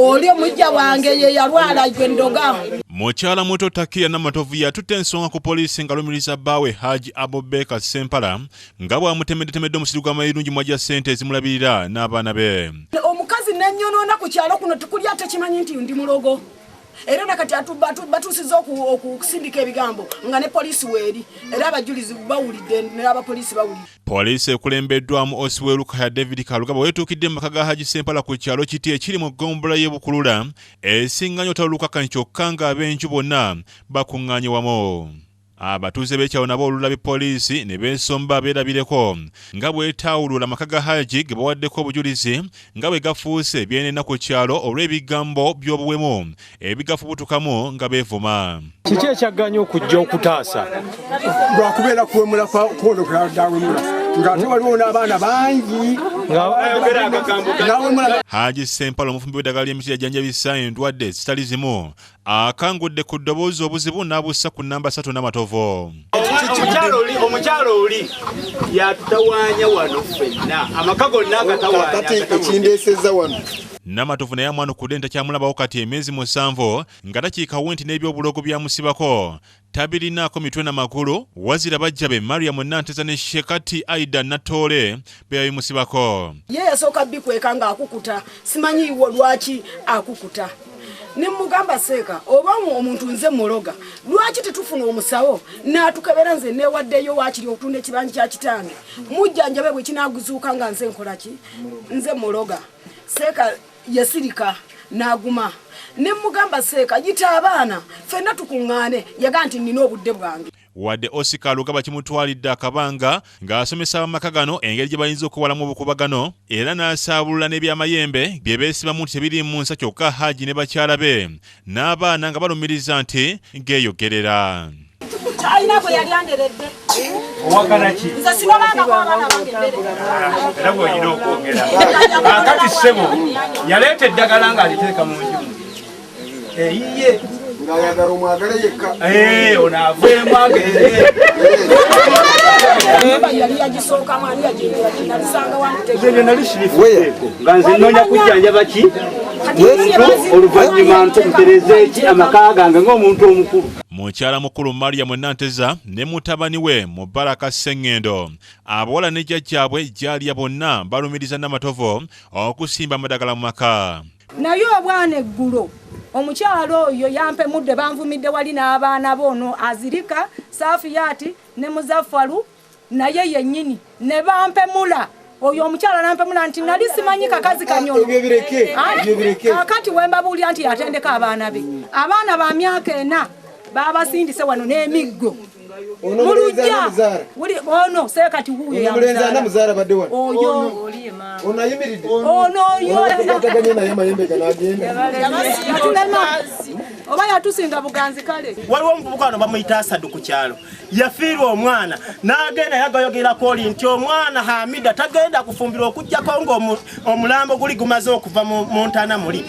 olio mujja wange ye yalwala gwendoga. Mukyala muto Takia Namatovu yatutte ensonga ku poliisi ng'alumiriza bbaawe Haji Abubakar Sempala nga bw'amutemedde omusiri gw'amayirungi mw'ajja ssente ezimulabirira n'abaana be. Omukazi n'ennyonoona ku kyalo kuno tukuli ate kimanyi nti ndi mulogo. Era nakati batusiza okusindika ebigambo nga ne poliisi weeri era abajulizi bawulidde n'abapoliisi bawulidde. Poliisi ekulembeddwamu Osiwe Lukaya David Kalugaba weetuukidde mu maka ga Haji Sempala ku kyalo kiti ekiri mu ggombolola y'e Bukulula esiŋŋanya otalulukakkanyi kyokka ng'ab'enju bonna bakuŋŋaanye wamu. Abatuuze b'ekyalo nabo olulabi poliisi ne beesomba beerabireko nga bw'etaawulula amaka ga Haji ge bawaddeko obujulizi nga bwe gafuuse byenena ku kyalo olw'ebigambo by'obuwemu ebigafubutukamu nga beevuma. Kiki ekyagganya okujja okutaasa? Lwakubeera kuwemula kwolekera ddawemula ng'ate waliwo n'abaana bangi. Haji Sempala omufumbi w'eddagala ly'emiti ly'ajjanjabisa endwadde ezitali zimu akangudde ku ddoboozi obuzibu n'abussa ku nnamba 3 Namatovu. Omukyalo oli yatutawaanya wano ffenna amaka gonna agatawaaekindeeseza wano. Namatovu naye amwanukudde ntakyamulabawo kati emyezi 7 nga takiikawo nti n'ebyobulogo byamusibako tabirinaako mitwe n'amagulu wazira bajja be Mariam Nanteza ne Shekati Aida Natole be yabimusibako. Ye yasooka bikweka ng'akukuta simanyi lwaki akukuta. Nimugamba Seeka oba omuntu nze muloga lwaki tetufuna omusawo n'atukebera nze neewaddeyo waakiri okutunda ekibanja kya kitange mujjanjabe bwe kinaaguzuuka nga nze nkola ki nze muloga. Seeka yasirika n'aguma nimugamba Seeka yita abaana ffenna tukuŋŋaane yaga nti nina obudde bwange. Wadde Oscar Lugaba kimutwalidde akabanga ng'asomesa amaka gano engeri gye bayinza okuwalamu obukubagano era n'asaabulula n'ebyamayembe bye beesibamu nti tebiri mu nsa kyokka Haji ne bakyala be n'abaana nga balumiriza nti geeyogerera. Alina bwe yali anderedde. Owagala ki? Nze sinabanga kw'abaana bange mmere. Era bw'olina okwogera. Akati ssebo yaleeta eddagala ng'aliteeka mu nju. Eyiye. Ng'ayagala omwagala yekka. Onaaveemu agende. Yali yagisookamu ani yaginalisanga Nze nali sirifeeko nga nze nnoonya kujjanjaba ki? Oluvannyuma ntereeza eki amaka gange ng'omuntu omukulu. Mukyala mukulu Mariam Nanteza ne mutabani we Mubaraka Sengendo abawala ne jjajjaabwe gy'alya bonna balumiriza Namatovu okusimba amadagala mu maka. Naye obwana eggulo omukyalo oyo yampemudde banvumidde wali n'abaana bono Azirika Safiyati ne Muzaffaru naye yennyini ne bampemula oyo omukyala nampemula nti nali simanyi kakazi kanyono kakati wembabuulira nti yatendeka abaana be abaana ba myaka 4 babasindise wano n'emiggo mulujja ono Seekati wuuyo yamulenza muzaara badde wano oyo ono ayimiridde ono oyo ataganye naye mayembe ganagenda oba yatusinga buganzi kale. Waliwo omuvubuka wano bamuyita Asadu ku kyalo yafiirwa omwana n'agenda yagayogerako oli nti omwana Hamida tagenda kufumbirwa okujjako ng'omulambo guli gumaze okuva mu ntana muli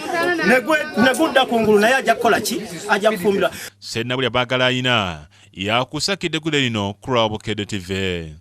negudda kungulu naye ajja kukola ki ajja kufumbirwa. Sennabulya baagala ayina yakusakidde gule lino Club KD TV.